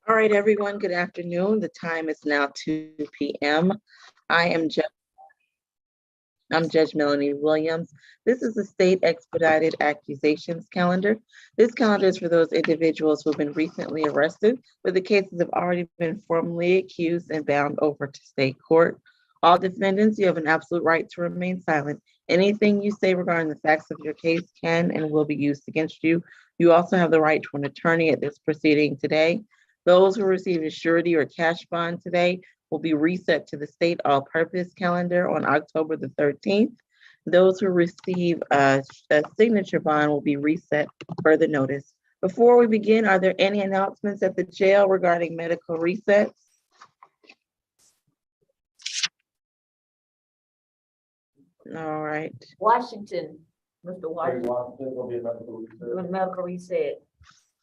All right, everyone, good afternoon. The time is now 2 p.m. I am I'm Judge Melanie Williams. This is the State Expedited Accusations calendar. This calendar is for those individuals who have been recently arrested, but the cases have already been formally accused and bound over to state court. All defendants, you have an absolute right to remain silent. Anything you say regarding the facts of your case can and will be used against you. You also have the right to an attorney at this proceeding today. Those who receive a surety or cash bond today will be reset to the state all-purpose calendar on October the 13th. Those who receive a signature bond will be reset further notice. Before we begin, are there any announcements at the jail regarding medical resets? All right. Washington, Mr. Washington, Will be a medical research. medical reset.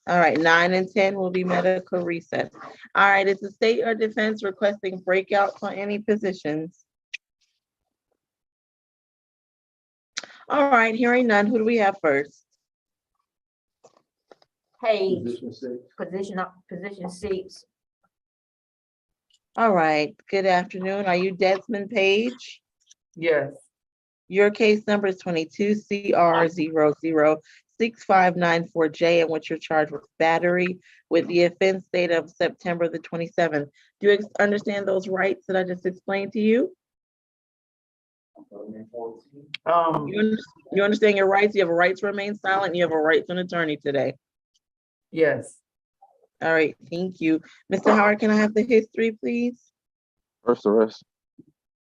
All right, 9 and 10 will be medical recess. All right, is the state or defense requesting breakouts on any positions? All right, hearing none, who do we have first? Page, Position six. position 6. All right, good afternoon. Are you Desmond Page? Yes, Your case number is 22 CR 006594J, in which you're charged with battery with the offense date of September the 27th. Do you understand those rights that I just explained to you? You understand your rights? You have a right to remain silent. You have a right to an attorney today. yes. All right, thank you. Mr. Howard, can I have the history, please? First arrest.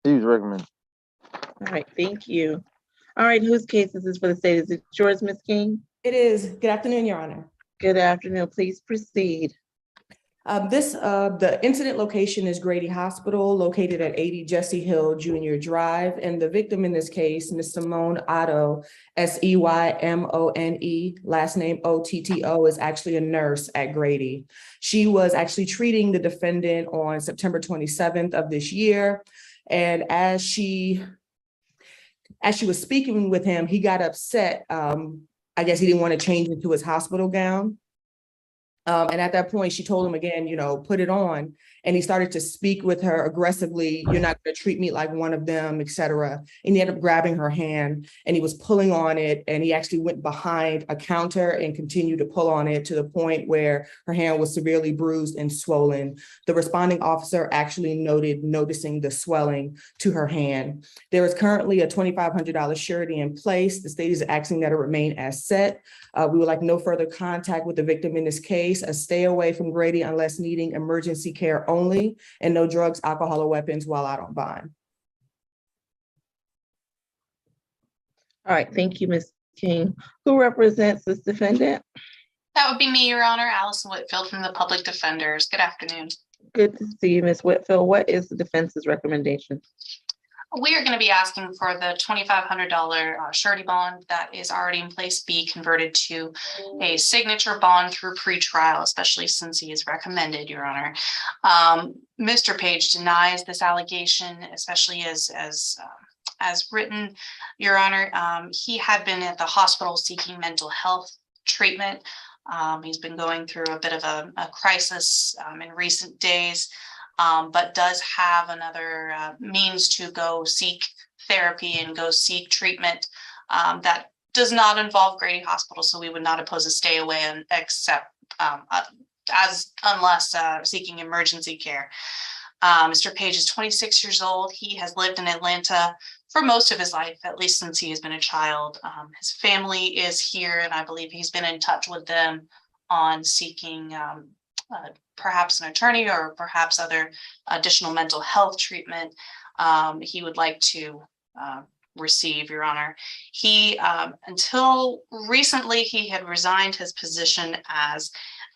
He was recommended. All right, thank you. All right, whose case is this for the state? Is it yours, Ms. King? It is. Good afternoon, Your Honor. Good afternoon. Please proceed. The incident location is Grady Hospital, located at 80 Jesse Hill Junior Drive. And the victim in this case, Ms. Simone Otto, Seymone, last name Otto, is actually a nurse at Grady. She was actually treating the defendant on September 27th of this year. And as she was speaking with him, he got upset. I guess he didn't want to change into his hospital gown. And at that point, she told him again, put it on. And he started to speak with her aggressively. You're not going to treat me like one of them, et cetera. And he ended up grabbing her hand and he was pulling on it. And he actually went behind a counter and continued to pull on it to the point where her hand was severely bruised and swollen. The responding officer actually noticing the swelling to her hand. There is currently a $2,500 surety in place. The state is asking that it remain as set. We would like no further contact with the victim in this case, a stay away from Grady unless needing emergency care only, and no drugs, alcohol, or weapons while out on bond. All right, thank you, Ms. King. Who represents this defendant? That would be me, Your Honor, Allison Whitfield from the Public Defenders. Good afternoon. Good to see you, Ms. Whitfield. What is the defense's recommendation? We are going to be asking for the $2,500 surety bond that is already in place be converted to a signature bond through pretrial, especially since he is recommended, Your Honor. Mr. Page denies this allegation, especially as written, Your Honor. He had been at the hospital seeking mental health treatment. He's been going through a bit of a crisis in recent days. But does have another means to go seek therapy and go seek treatment that does not involve Grady Hospital. So we would not oppose a stay away and except unless seeking emergency care. Mr. Page is 26 years old. He has lived in Atlanta for most of his life, at least since he has been a child. His family is here, and I believe he's been in touch with them on seeking perhaps an attorney or perhaps other additional mental health treatment he would like to receive, Your Honor. He, until recently, he had resigned his position as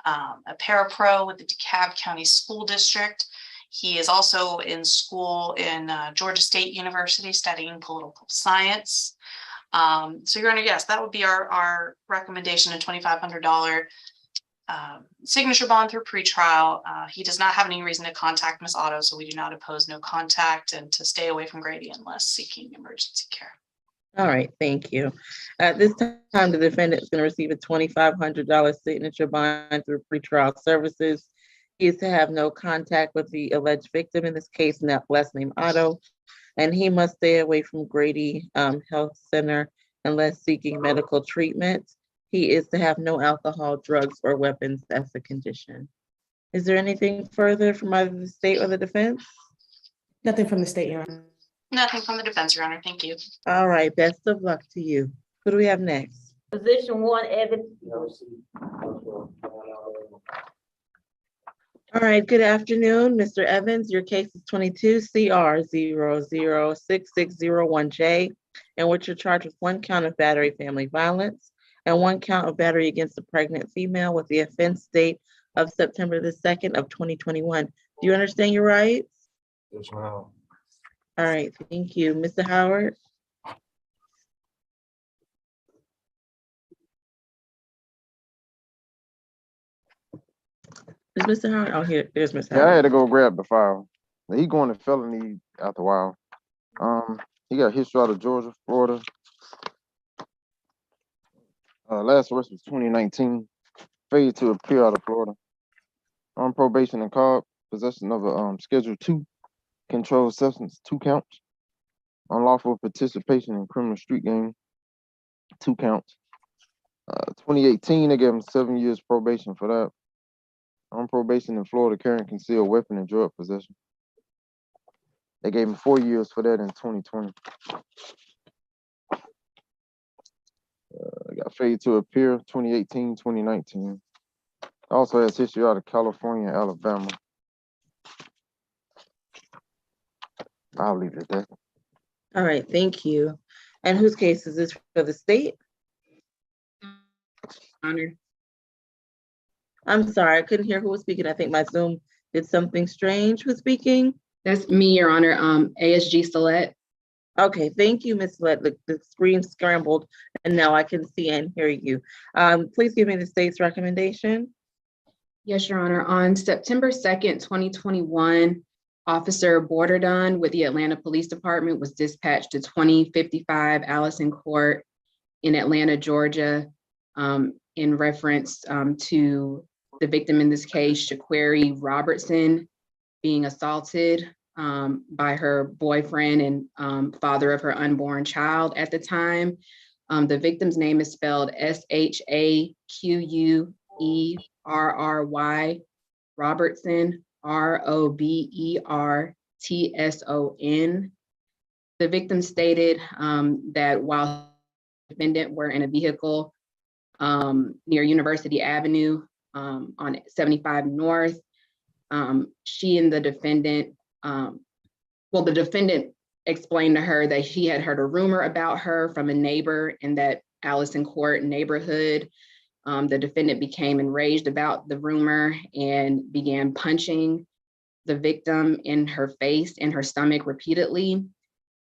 a parapro with the DeKalb County School District. He is also in school in Georgia State University studying political science. So, Your Honor, yes, that would be our recommendation, a $2,500 signature bond through pretrial. He does not have any reason to contact Ms. Otto, so we do not oppose no contact and to stay away from Grady unless seeking emergency care. All right, thank you. At this time, the defendant is going to receive a $2,500 signature bond through pretrial services. is to have no contact with the alleged victim, in this case, last name Otto, and he must stay away from Grady Health Center unless seeking medical treatment. He is to have no alcohol, drugs, or weapons as a condition. Is there anything further from either the state or the defense? Nothing from the state, Your Honor. Nothing from the defense, Your Honor. Thank you. All right, best of luck to you. Who do we have next? Position 1, Evans. All right, good afternoon, Mr. Evans. Your case is 22 CR 006601J, in which you're charged with 1 count of battery family violence and 1 count of battery against a pregnant female with the offense date of September the 2nd of 2021. Do you understand your rights? Yes, ma'am. All right, thank you. Mr. Howard? Is Mr. Howard? Oh, here, there's Mr. Yeah, I had Howard. to go grab the file. He going to felony after a while. He got history out of Georgia, Florida. Last arrest was 2019. Failure to appear out of Florida. On probation and card, possession of a Schedule 2 controlled substance, 2 counts. Unlawful participation in criminal street gang, 2 counts. 2018, they gave him 7 years probation for that. On probation in Florida, carrying concealed weapon and drug possession. They gave him 4 years for that in 2020. Got failure to appear 2018, 2019. Also has history out of California and Alabama. I'll leave it at that. All right, thank you. And whose case is this for the state? Honor. I'm sorry, I couldn't hear who was speaking. I think my Zoom did something strange. Who's speaking? That's me, Your Honor. ASG Sillette. Okay, thank you, Ms. Lett. The screen scrambled and now I can see and hear you. Please give me the state's recommendation. Yes, Your Honor. On September 2nd, 2021, Officer Borderdon with the Atlanta Police Department was dispatched to 2055 Allison Court in Atlanta, Georgia, in reference to the victim in this case, Shaquari Robertson, being assaulted by her boyfriend and father of her unborn child at the time. The victim's name is spelled Shaquerry Robertson, Robertson. The victim stated that while the defendant were in a vehicle near University Avenue on 75 North, she and the defendant, the defendant explained to her that he had heard a rumor about her from a neighbor in that Allison Court neighborhood. The defendant became enraged about the rumor and began punching the victim in her face and her stomach repeatedly.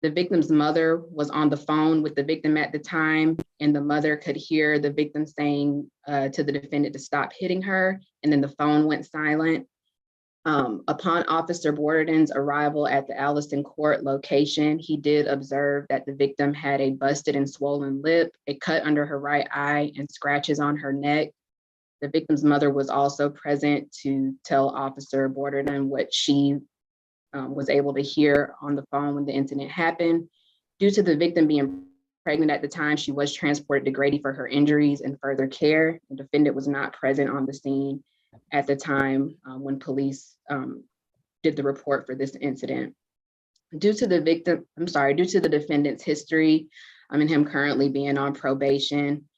The victim's mother was on the phone with the victim at the time, and the mother could hear the victim saying to the defendant to stop hitting her, and then the phone went silent. Upon Officer Borderdon's arrival at the Allison Court location, he did observe that the victim had a busted and swollen lip, a cut under her right eye, and scratches on her neck. The victim's mother was also present to tell Officer Borderdon what she was able to hear on the phone when the incident happened. Due to the victim being pregnant at the time, she was transported to Grady for her injuries and further care. The defendant was not present on the scene at the time when police did the report for this incident. Due to the defendant's history and him currently being on probation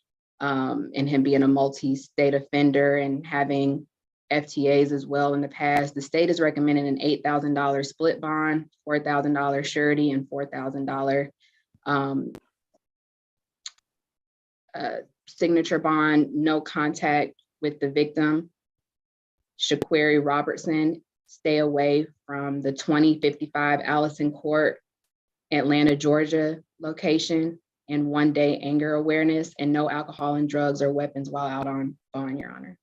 and him being a multi-state offender and having FTAs as well in the past, the state is recommending an $8,000 split bond, $4,000 surety, and $4,000 signature bond, no contact with the victim. Shaquari Robertson, stay away from the 2055 Allison Court, Atlanta, Georgia location, and 1 day anger awareness, and no alcohol and drugs or weapons while out on bond, Your Honor.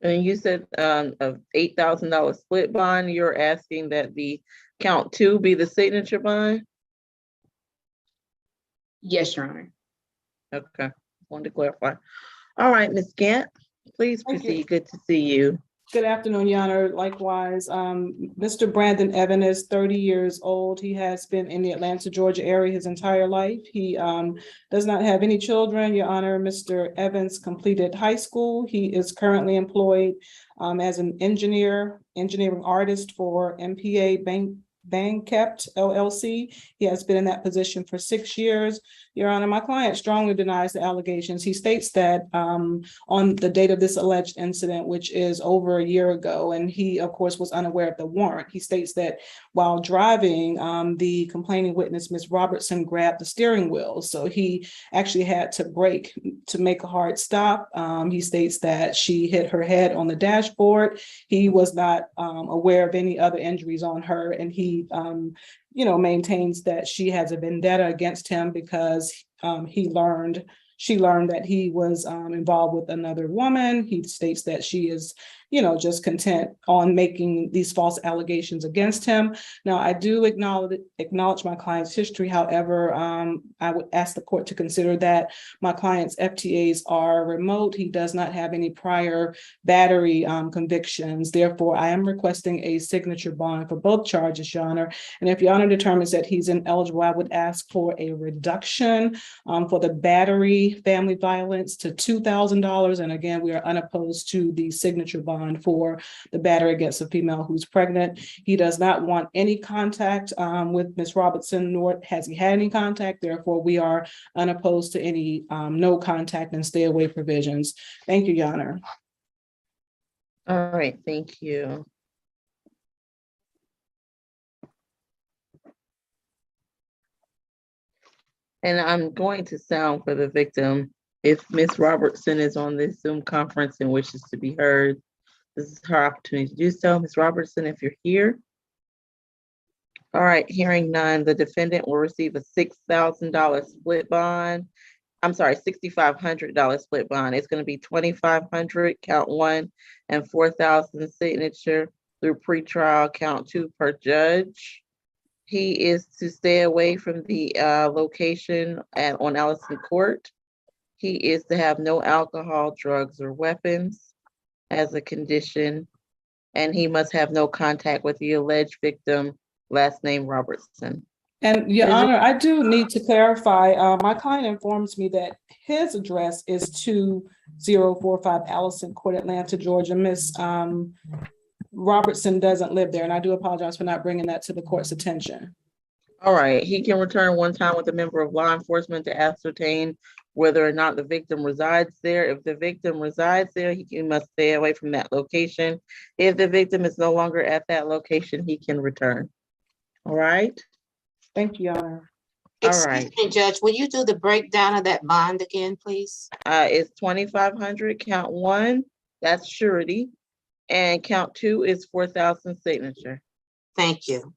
And you said a $8,000 split bond. You're asking that the count 2 be the signature bond? Yes, Your Honor. Okay, wanted to clarify. All right, Ms. Gant, please Thank you. proceed. Good to see you. Good afternoon, Your Honor. Likewise, Mr. Brandon Evan is 30 years old. He has been in the Atlanta, Georgia area his entire life. He does not have any children, Your Honor. Mr. Evans completed high school. He is currently employed as an engineering artist for MPA Bankept LLC. He has been in that position for 6 years. Your Honor, my client strongly denies the allegations. He states that on the date of this alleged incident, which is over a year ago, and he, of course, was unaware of the warrant. He states that while driving, the complaining witness, Ms. Robertson, grabbed the steering wheel. So he actually had to brake to make a hard stop. He states that she hit her head on the dashboard. He was not aware of any other injuries on her, and he maintains that she has a vendetta against him because she learned that he was involved with another woman. He states that she is, just content on making these false allegations against him. Now, I do acknowledge my client's history. However, I would ask the court to consider that my client's FTAs are remote. He does not have any prior battery convictions. Therefore, I am requesting a signature bond for both charges, Your Honor. And if Your Honor determines that he's ineligible, I would ask for a reduction for the battery family violence to $2,000. And again, we are unopposed to the signature bond for the battery against a female who's pregnant. He does not want any contact with Ms. Robertson, nor has he had any contact. Therefore, we are unopposed to any no contact and stay away provisions. Thank you, Your Honor. All right, thank you. And I'm going to sound for the victim. If Ms. Robertson is on this Zoom conference and wishes to be heard, this is her opportunity to do so. Ms. Robertson, if you're here. All right, hearing none, the defendant will receive a $6,000 split bond. I'm sorry, $6,500 split bond. It's going to be $2,500 count one and $4,000 signature through pretrial count two per judge. He is to stay away from the location on Allison Court. He is to have no alcohol, drugs, or weapons as a condition, and he must have no contact with the alleged victim, last name Robertson. And Your Honor, I do need to clarify, my client informs me that his address is 2045 Allison Court, Atlanta, Georgia. Ms. Robertson doesn't live there, and I do apologize for not bringing that to the court's attention. All right, he can return one time with a member of law enforcement to ascertain whether or not the victim resides there. If the victim resides there, he must stay away from that location. If the victim is no longer at that location, he can return. All right? Thank you, Your Honor. All right. Excuse me, Judge, will you do the breakdown of that bond again, please? It's $2,500 count one, that's surety, and count two is 4,000 signature. Thank you.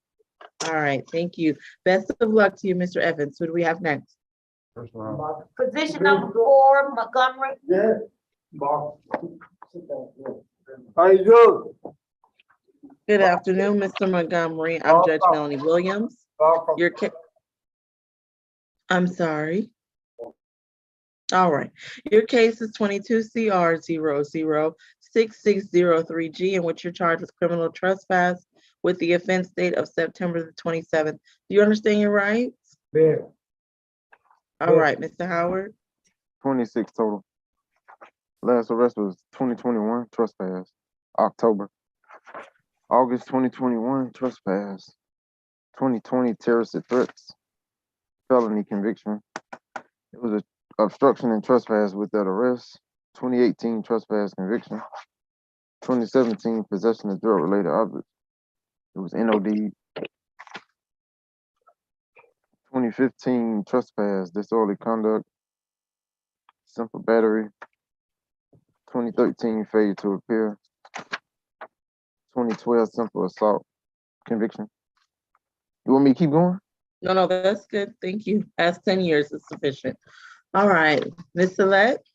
All right, thank you. Best of luck to you, Mr. Evans. Who do we have next? First round. Position number 4, Montgomery. Yeah. Bob. How you doing? Good afternoon, Mr. Montgomery. I'm Judge Melanie Williams. Your I'm sorry. All right. Your case is 22 CR 006603G, in which you're charged with criminal trespass with the offense date of September the 27th. Do you understand your rights? Yeah. All right, Mr. Howard. 26 total. Last arrest was 2021 trespass, October. August 2021 trespass. 2020 terrorist threats, felony conviction. It was a obstruction and trespass with that arrest. 2018 trespass conviction. 2017 possession of drug-related objects. It was NOD. 2015 trespass, disorderly conduct, simple battery. 2013 failure to appear. 2012 simple assault conviction. You want me to keep going? No, that's good. Thank you. Past 10 years is sufficient. All right, Ms. Salette.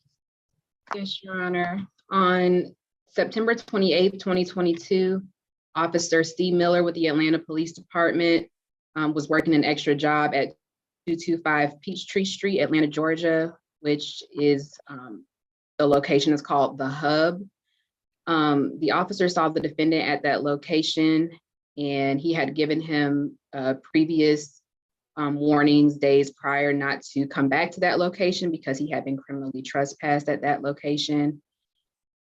Yes, Your Honor. On September 28th, 2022, Officer Steve Miller with the Atlanta Police Department was working an extra job at 225 Peachtree Street, Atlanta, Georgia, which is the location is called The Hub. The officer saw the defendant at that location, and he had given him previous warnings days prior not to come back to that location because he had been criminally trespassed at that location.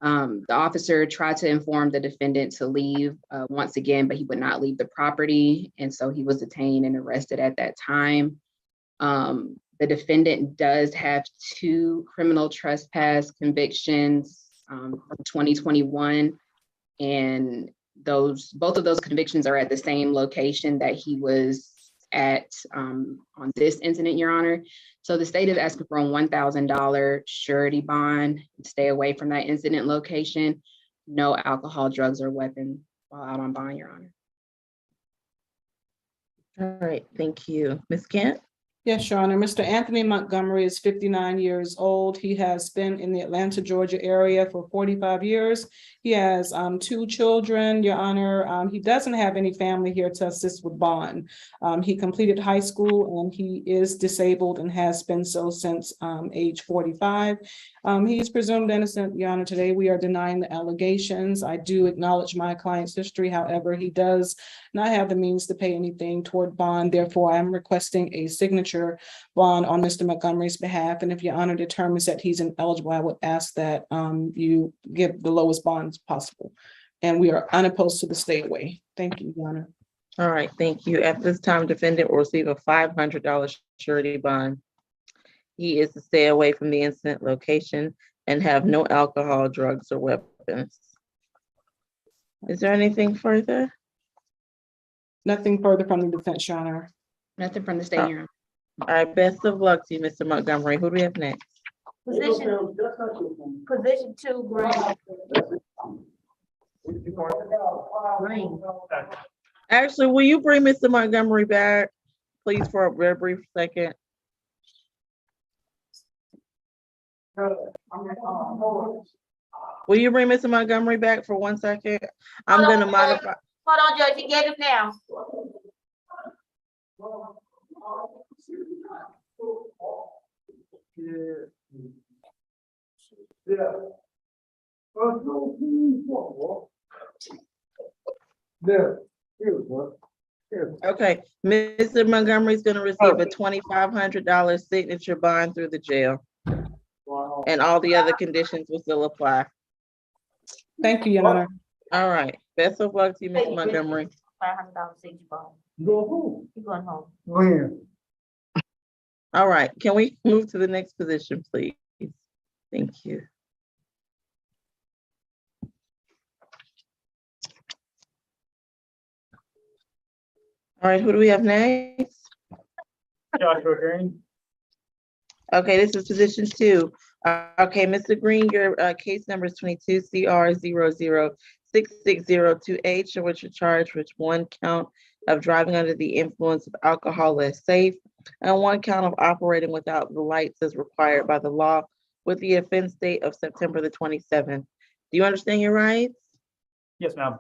The officer tried to inform the defendant to leave once again, but he would not leave the property. And so he was detained and arrested at that time. The defendant does have 2 criminal trespass convictions from 2021. And both of those convictions are at the same location that he was at on this incident, Your Honor. So the state is asking for a $1,000 surety bond to stay away from that incident location. No alcohol, drugs, or weapons while out on bond, Your Honor. All right, thank you. Ms. Kent? Yes, Your Honor. Mr. Anthony Montgomery is 59 years old. He has been in the Atlanta, Georgia area for 45 years. He has 2 children, Your Honor. He doesn't have any family here to assist with bond. He completed high school and he is disabled and has been so since age 45. He is presumed innocent, Your Honor. Today we are denying the allegations. I do acknowledge my client's history. However, he does not have the means to pay anything toward bond. Therefore, I am requesting a signature bond on Mr. Montgomery's behalf. And if Your Honor determines that he's ineligible, I would ask that you give the lowest bonds possible. And we are unopposed to the stay away. Thank you, Your Honor. All right, thank you. At this time, defendant will receive a $500 surety bond. He is to stay away from the incident location and have no alcohol, drugs, or weapons. Is there anything further? Nothing further from the defense, Your Honor. Nothing from the state, Your Honor. All right, best of luck to you, Mr. Montgomery. Who do we have next? Position 2, Green. Green. Actually, will you bring Mr. Montgomery back, please, for a very brief second? Will you bring Mr. Montgomery back for 1 second? I'm gonna modify. Hold on, Judge, you get him now. Okay, Mr. Montgomery is gonna receive a $2,500 signature bond through the jail. And all the other conditions will still apply. Thank you, Your Honor. All right, best of luck to you, Mr. Montgomery. $500 signature bond. Go home. You going home? When? All right, can we move to the next position, please? Thank you. All right, who do we have next? Joshua Green. Okay, this is position 2. Okay, Mr. Green, your case number is 22 CR 006602H, in which you're charged with 1 count of driving under the influence of alcohol less safe, and 1 count of operating without the lights as required by the law, with the offense date of September the 27th. Do you understand your rights? Yes, ma'am.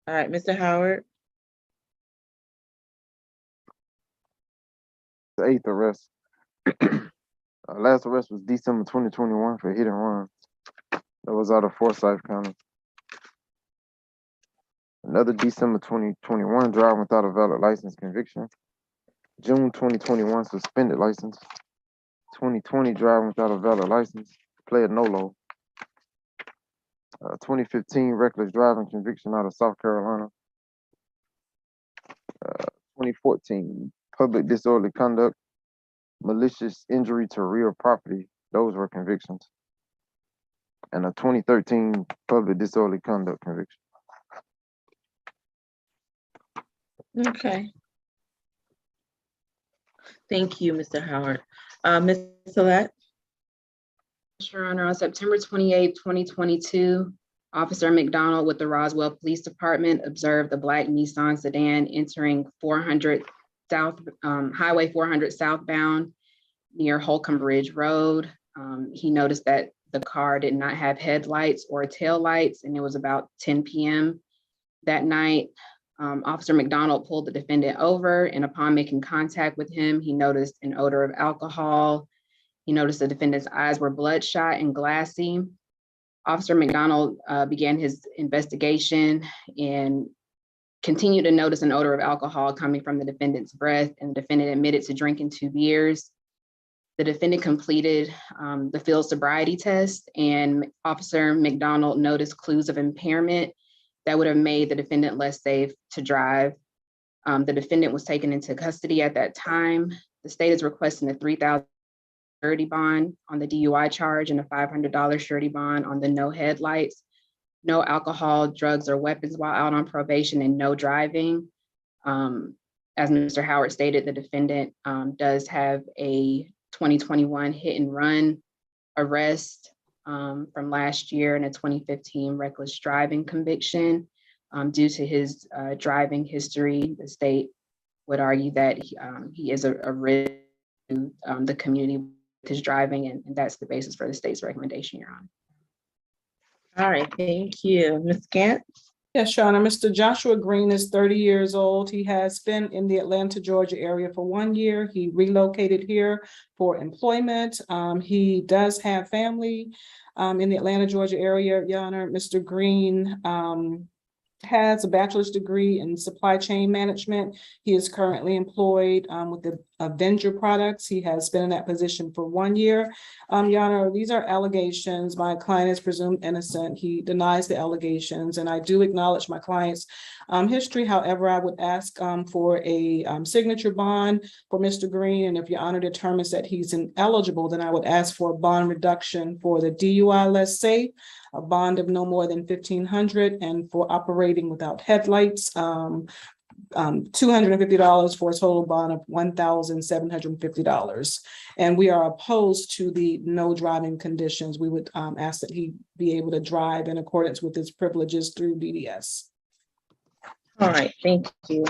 All right, Mr. Howard. The 8th arrest. Last arrest was December 2021 for hit and run. That was out of Forsyth County. Another December 2021 driving without a valid license conviction. June 2021 suspended license. 2020 driving without a valid license, pled NOLO. 2015 reckless driving conviction out of South Carolina. 2014 public disorderly conduct, malicious injury to real property. Those were convictions. And a 2013 public disorderly conduct conviction. Okay. Thank you, Mr. Howard. Ms. Salat? Your Honor, on September 28, 2022, Officer McDonald with the Roswell Police Department observed the black Nissan sedan entering 400 South, Highway 400 southbound near Holcomb Bridge Road. He noticed that the car did not have headlights or tail lights, and it was about 10 p.m. that night. Officer McDonald pulled the defendant over, and upon making contact with him, he noticed an odor of alcohol. He noticed the defendant's eyes were bloodshot and glassy. Officer McDonald began his investigation and continued to notice an odor of alcohol coming from the defendant's breath, and the defendant admitted to drinking 2 beers. The defendant completed the field sobriety test, and Officer McDonald noticed clues of impairment that would have made the defendant less safe to drive. The defendant was taken into custody at that time. The state is requesting a $3,000 surety bond on the DUI charge and a $500 surety bond on the no headlights, no alcohol, drugs, or weapons while out on probation, and no driving. As Mr. Howard stated, the defendant does have a 2021 hit and run arrest from last year and a 2015 reckless driving conviction. Due to his driving history, the state would argue that he is a risk to the community with his driving, and that's the basis for the state's recommendation, Your Honor. All right, thank you. Ms. Gant? Yes, Your Honor. Mr. Joshua Green is 30 years old. He has been in the Atlanta, Georgia area for 1 year. He relocated here for employment. He does have family in the Atlanta, Georgia area, Your Honor. Mr. Green has a bachelor's degree in supply chain management. He is currently employed with the Avenger Products. He has been in that position for 1 year. Your Honor, these are allegations. My client is presumed innocent. He denies the allegations, and I do acknowledge my client's history. However, I would ask for a signature bond for Mr. Green, and if Your Honor determines that he's ineligible, then I would ask for a bond reduction for the DUI less safe, a bond of no more than $1,500, and for operating without headlights, $250 for a total bond of $1,750. And we are opposed to the no driving conditions. We would ask that he be able to drive in accordance with his privileges through DDS. All right, thank you.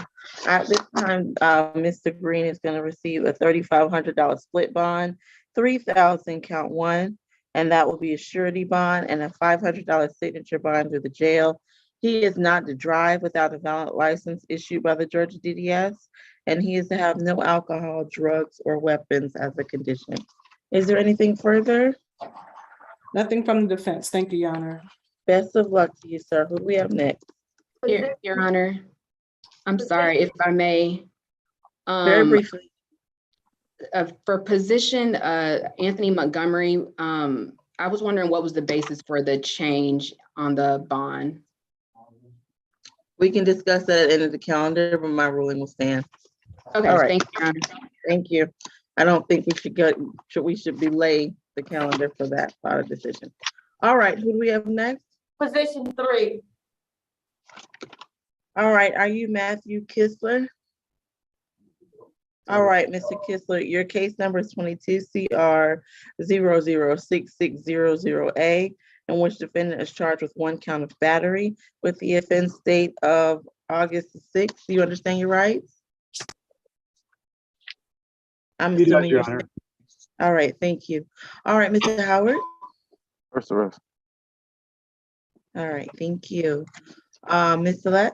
At this time, Mr. Green is going to receive a $3,500 split bond, $3,000 count one, and that will be a surety bond and a $500 signature bond through the jail. He is not to drive without a valid license issued by the Georgia DDS, and he is to have no alcohol, drugs, or weapons as a condition. Is there anything further? Nothing from the defense. Thank you, Your Honor. Best of luck to you, sir. Who do we have next? Your Honor, I'm sorry, if I may. Very briefly. For position Anthony Montgomery, I was wondering what was the basis for the change on the bond? We can discuss that at the end of the calendar, but my ruling will stand. Okay, All right. thank you, Your Honor. Thank you. I don't think we should delay the calendar for that part of decision. All right, who do we have next? Position 3. All right, are you Matthew Kistler? All right, Mr. Kistler, your case number is 22 CR 006600A, in which defendant is charged with 1 count of battery with the offense date of August 6th. Do you understand your rights? I'm assuming Your you're. Honor. All right, thank you. All right, Mr. Howard. First arrest. All right, thank you. Ms. Salet.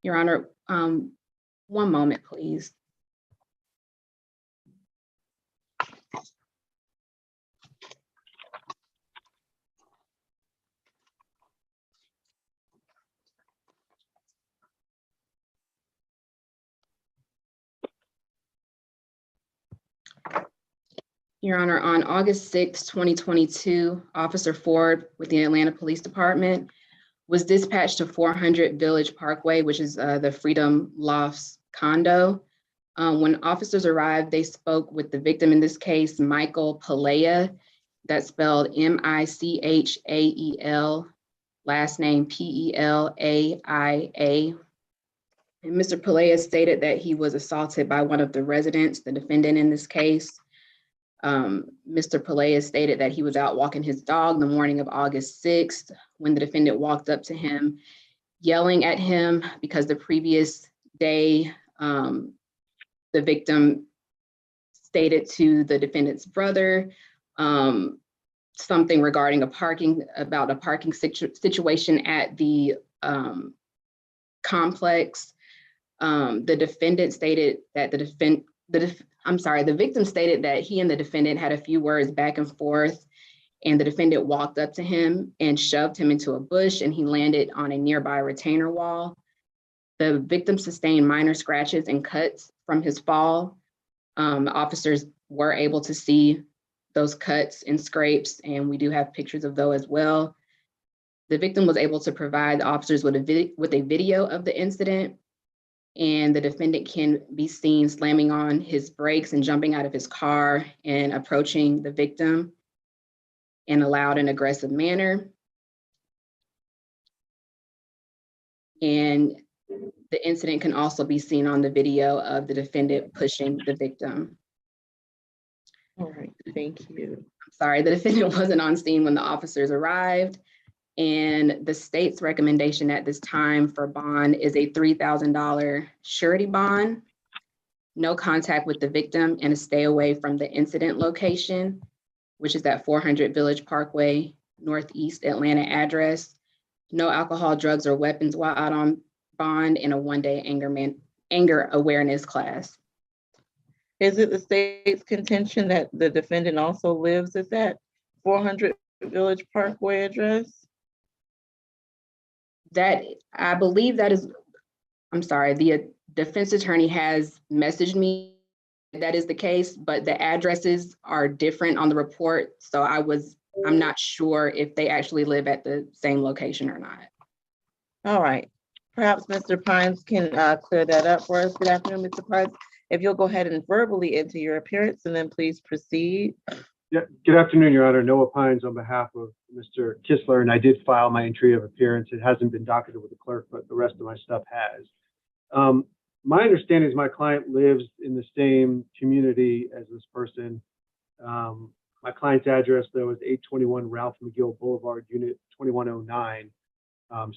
Your Honor, one moment, please. Your Honor, on August 6, 2022, Officer Ford with the Atlanta Police Department was dispatched to 400 Village Parkway, which is the Freedom Lofts condo. When officers arrived, they spoke with the victim, in this case, Michael Pelea, that's spelled M-I-C-H-A-E-L, last name P-E-L-A-I-A. And Mr. Pelea stated that he was assaulted by one of the residents, the defendant in this case. Mr. Pelea stated that he was out walking his dog the morning of August 6th when the defendant walked up to him, yelling at him because the previous day, the victim stated to the defendant's brother something regarding a parking situation at the complex. The defendant stated that the the victim stated that he and the defendant had a few words back and forth, and the defendant walked up to him and shoved him into a bush, and he landed on a nearby retainer wall. The victim sustained minor scratches and cuts from his fall. Officers were able to see those cuts and scrapes, and we do have pictures of those as well. The victim was able to provide the officers with a video of the incident, and the defendant can be seen slamming on his brakes and jumping out of his car and approaching the victim in a loud and aggressive manner. And the incident can also be seen on the video of the defendant pushing the victim. All right, thank you. I'm sorry, the defendant wasn't on scene when the officers arrived. And the state's recommendation at this time for bond is a $3,000 surety bond, no contact with the victim, and a stay away from the incident location, which is at 400 Village Parkway, Northeast Atlanta address. No alcohol, drugs, or weapons while out on bond, in a one-day anger awareness class. Is it the state's contention that the defendant also lives at that 400 Village Parkway address? That, I believe that is, I'm sorry, the defense attorney has messaged me that is the case, but the addresses are different on the report. So I'm not sure if they actually live at the same location or not. All right, perhaps Mr. Pines can clear that up for us. Good afternoon, Mr. Pines. If you'll go ahead and verbally enter your appearance and then please proceed. Yeah, good afternoon, Your Honor. Noah Pines on behalf of Mr. Kistler, and I did file my entry of appearance. It hasn't been docketed with the clerk, but the rest of my stuff has. My understanding is my client lives in the same community as this person. My client's address, though, is 821 Ralph McGill Boulevard, Unit 2109.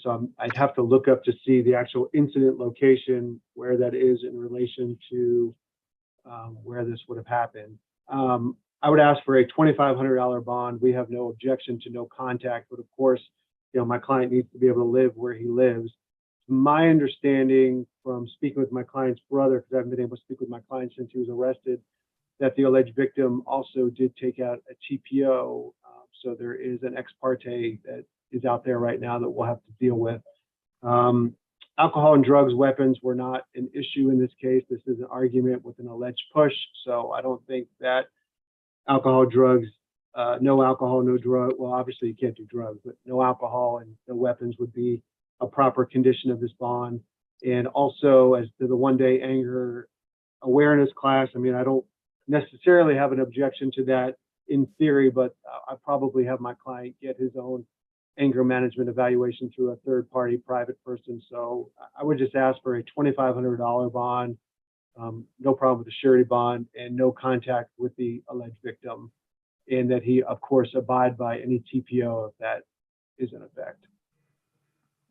So I'd have to look up to see the actual incident location, where that is in relation to where this would have happened. I would ask for a $2,500 bond. We have no objection to no contact, but of course, my client needs to be able to live where he lives. My understanding from speaking with my client's brother, because I haven't been able to speak with my client since he was arrested, that the alleged victim also did take out a TPO. So there is an ex parte that is out there right now that we'll have to deal with. Alcohol and drugs, weapons were not an issue in this case. This is an argument with an alleged push. So I don't think that alcohol, drugs, no alcohol, no drug. Well, obviously you can't do drugs, but no alcohol and no weapons would be a proper condition of this bond. And also, as to the one-day anger awareness class, I mean, I don't necessarily have an objection to that in theory, but I probably have my client get his own anger management evaluation through a third-party private person. So I would just ask for a $2,500 bond, no problem with the surety bond, and no contact with the alleged victim, and that he, of course, abide by any TPO if that is in effect.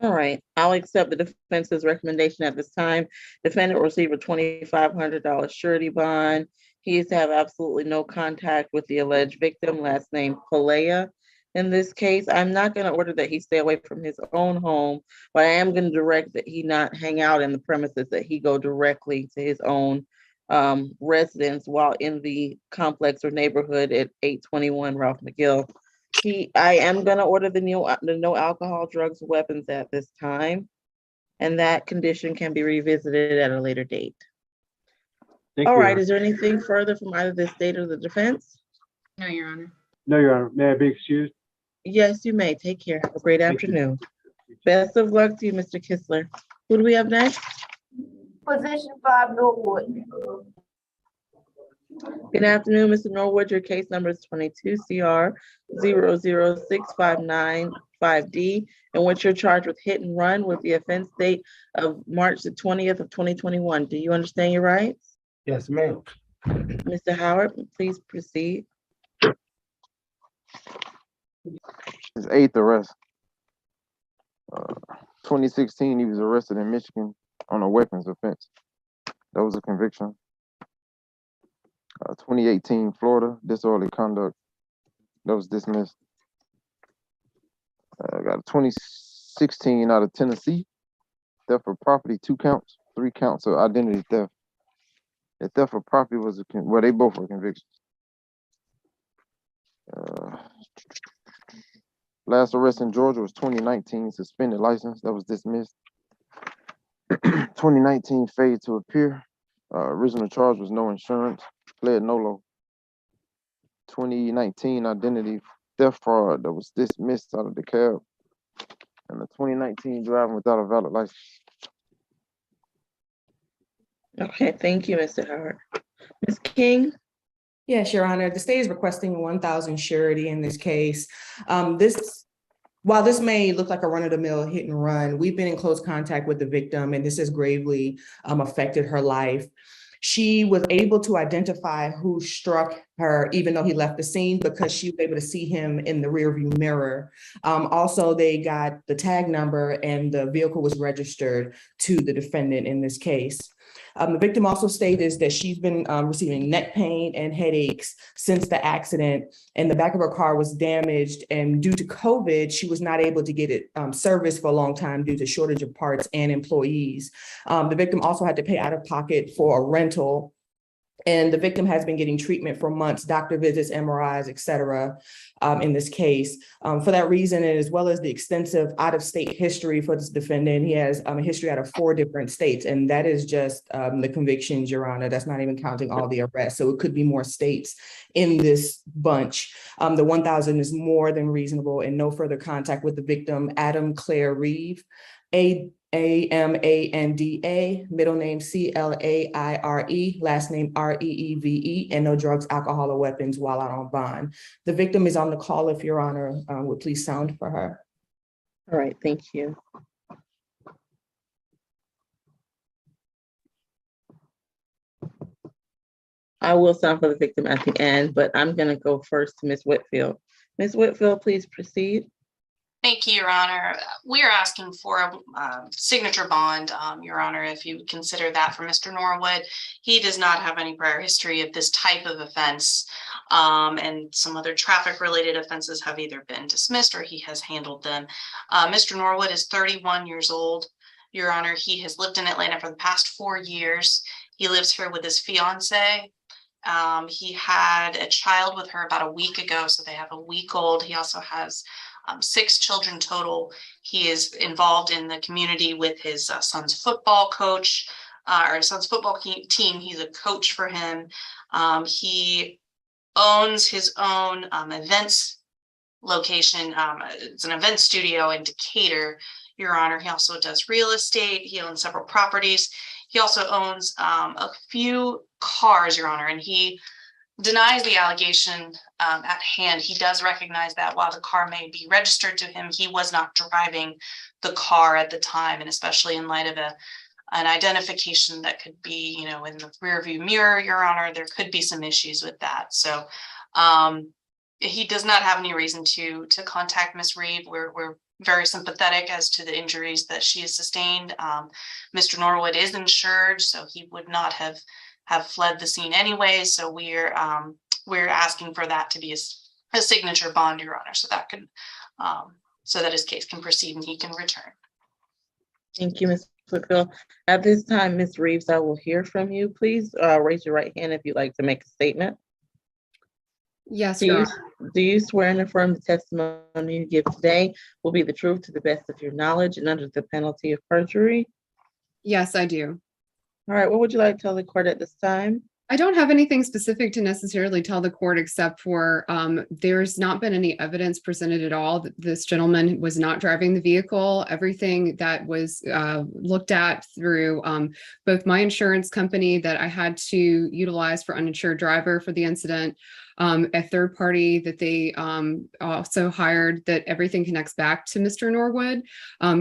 All right, I'll accept the defense's recommendation at this time. Defendant will receive a $2,500 surety bond. He is to have absolutely no contact with the alleged victim, last name Palea. In this case, I'm not going to order that he stay away from his own home, but I am going to direct that he not hang out in the premises, that he go directly to his own residence while in the complex or neighborhood at 821 Ralph McGill. I am going to order the no alcohol, drugs, weapons at this time, and that condition can be revisited at a later date. Thank All you, right, Your is there anything further from either the state or the defense? No, Your Honor. Honor. No, Your Honor. May I be excused? Yes, you may. Take care. Have a great Thank you. afternoon. Best of luck to you, Mr. Kistler. Who do we have next? Position 5, Norwood. Good afternoon, Mr. Norwood. Your case number is 22 CR 006595D, in which you're charged with hit and run with the offense date of March the 20th of 2021. Do you understand your rights? Yes, ma'am. Mr. Howard, please proceed. His eighth arrest. 2016, he was arrested in Michigan on a weapons offense. That was a conviction. 2018, Florida, disorderly conduct. That was dismissed. Got a 2016 out of Tennessee, theft of property, 2 counts, 3 counts of identity theft. The theft of property was well, they both were convictions. Last arrest in Georgia was 2019, suspended license that was dismissed. 2019 fade to appear. Original charge was no insurance, pled nolo. 2019 identity theft fraud that was dismissed out of the cab. And the 2019 driving without a valid license. Okay, thank you, Mr. Howard. Ms. King? Yes, Your Honor, the state is requesting 1,000 surety in this case. While this may look like a run-of-the-mill hit and run, we've been in close contact with the victim, and this has gravely affected her life. She was able to identify who struck her, even though he left the scene, because she was able to see him in the rearview mirror. Also, they got the tag number and the vehicle was registered to the defendant in this case. The victim also stated that she's been receiving neck pain and headaches since the accident, and the back of her car was damaged. And due to COVID, she was not able to get it serviced for a long time due to shortage of parts and employees. The victim also had to pay out of pocket for a rental. And the victim has been getting treatment for months, doctor visits, MRIs, et cetera, in this case. For that reason, and as well as the extensive out-of-state history for this defendant, he has a history out of 4 different states, and that is just the convictions, Your Honor. That's not even counting all the arrests. So it could be more states in this bunch. The 1,000 is more than reasonable, and no further contact with the victim, Adam Claire Reeve, Amanda, middle name Claire, last name Reeve, and no drugs, alcohol, or weapons while out on bond. The victim is on the call if Your Honor would please sound for her. All right, thank you. I will sound for the victim at the end, but I'm going to go first to Ms. Whitfield. Ms. Whitfield, please proceed. Thank you, Your Honor. We are asking for a signature bond, Your Honor, if you would consider that for Mr. Norwood. He does not have any prior history of this type of offense, and some other traffic-related offenses have either been dismissed or he has handled them. Mr. Norwood is 31 years old, Your Honor. He has lived in Atlanta for the past 4 years. He lives here with his fiance. He had a child with her about a week ago, so they have a week old. He also has 6 children total. He is involved in the community with his son's football coach, or his son's football team. He's a coach for him. He owns his own events location. It's an event studio in Decatur, Your Honor. He also does real estate. He owns several properties. He also owns a few cars, Your Honor, and he denies the allegation at hand. He does recognize that while the car may be registered to him, he was not driving the car at the time, and especially in light of an identification that could be, you know, in the rearview mirror, Your Honor, there could be some issues with that. So he does not have any reason to contact Ms. Reeve. We're very sympathetic as to the injuries that she has sustained. Mr. Norwood is insured, so he would not have fled the scene anyway. So we're asking for that to be a signature bond, Your Honor, so that can so that his case can proceed and he can return. Thank you, Ms. Whitfield. At this time, Ms. Reeves, I will hear from you. Please raise your right hand if you'd like to make a statement. Yes, Your Honor. Do you swear and affirm the testimony you give today will be the truth to the best of your knowledge and under the penalty of perjury? Yes, I do. All right, what would you like to tell the court at this time? I don't have anything specific to necessarily tell the court except for there's not been any evidence presented at all that this gentleman was not driving the vehicle. Everything that was looked at through both my insurance company that I had to utilize for uninsured driver for the incident, a third party that they also hired, that everything connects back to Mr. Norwood.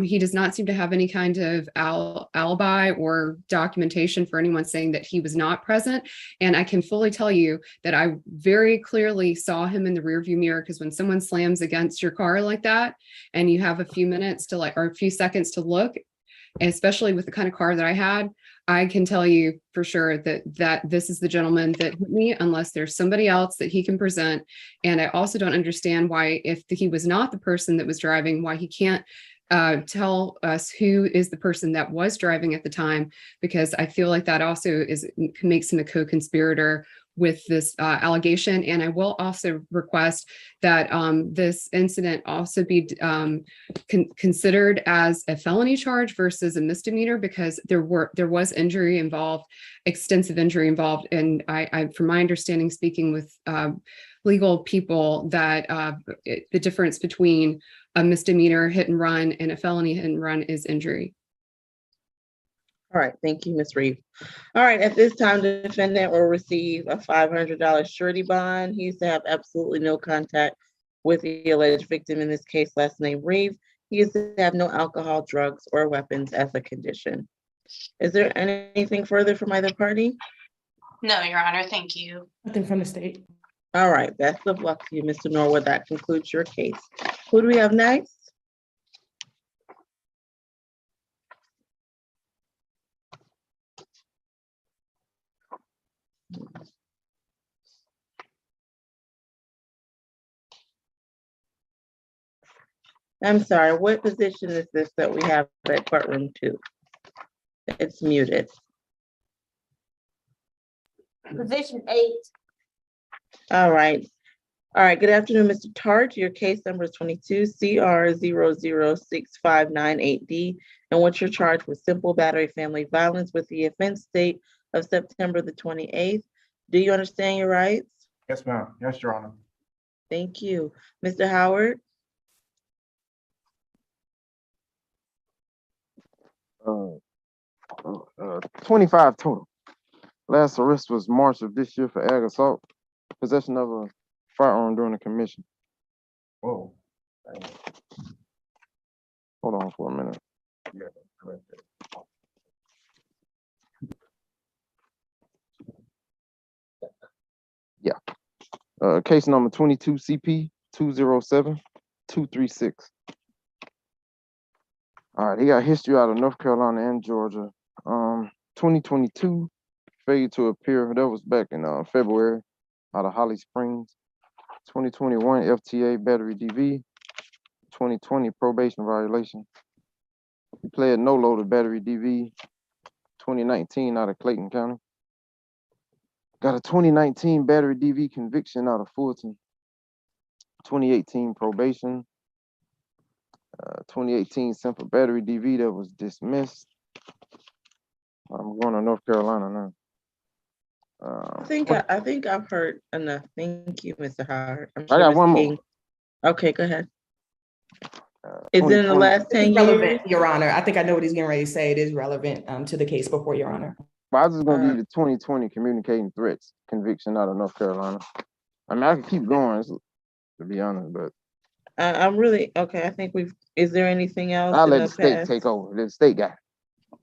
He does not seem to have any kind of alibi or documentation for anyone saying that he was not present. And I can fully tell you that I very clearly saw him in the rearview mirror, because when someone slams against your car like that and you have a few minutes to or a few seconds to look, especially with the kind of car that I had, I can tell you for sure that this is the gentleman that hit me, unless there's somebody else that he can present. And I also don't understand why, if he was not the person that was driving, why he can't tell us who is the person that was driving at the time, because I feel like that also makes him a co-conspirator with this allegation. And I will also request that this incident also be considered as a felony charge versus a misdemeanor, because there was injury involved, extensive injury involved. And I from my understanding, speaking with legal people, that the difference between a misdemeanor hit and run and a felony hit and run is injury. All right, thank you, Ms. Reeve. All right, at this time, the defendant will receive a $500 surety bond. He used to have absolutely no contact with the alleged victim, in this case, last name Reeve. He used to have no alcohol, drugs, or weapons as a condition. Is there anything further from either party? No, Your Honor, thank you. Nothing from the state. All right, best of luck to you, Mr. Norwood. That concludes your case. Who do we have next? I'm sorry, what position is this that we have at courtroom 2? It's muted. Position 8. All right. All right, good afternoon, Mr. Tart. Your case number is 22 CR 006598D. And what's your charge with simple battery family violence with the offense date of September the 28th? Do you understand your rights? Yes, ma'am. Yes, Your Honor. Thank you. Mr. Howard? 25 total. Last arrest was March of this year for ag assault, possession of a firearm during the commission. Whoa. Hold on for a minute. Yeah, correct. Case number 22 CP 207236. All right, he got history out of North Carolina and Georgia. 2022 failure to appear. That was back in February out of Holly Springs. 2021 FTA battery DV. 2020 probation violation. He pled no load battery DV. 2019 out of Clayton County. Got a 2019 battery DV conviction out of Fulton. 2018 probation. 2018 simple battery DV that was dismissed. I'm going to North Carolina now. I think I've heard enough. Thank you, Mr. Howard. I'm I sure got Ms. one more. King. Okay, go ahead. Is it in the last 10 It's years? relevant, Your Honor. I think I know what he's getting ready to say. It is relevant to the case before Your Honor. But I was just gonna give you the 2020 communicating threats conviction out of North Carolina. I mean, I can keep going, to be honest, but I'm really, okay, I think is there anything else? I'll in let the state past? take over. The state got it.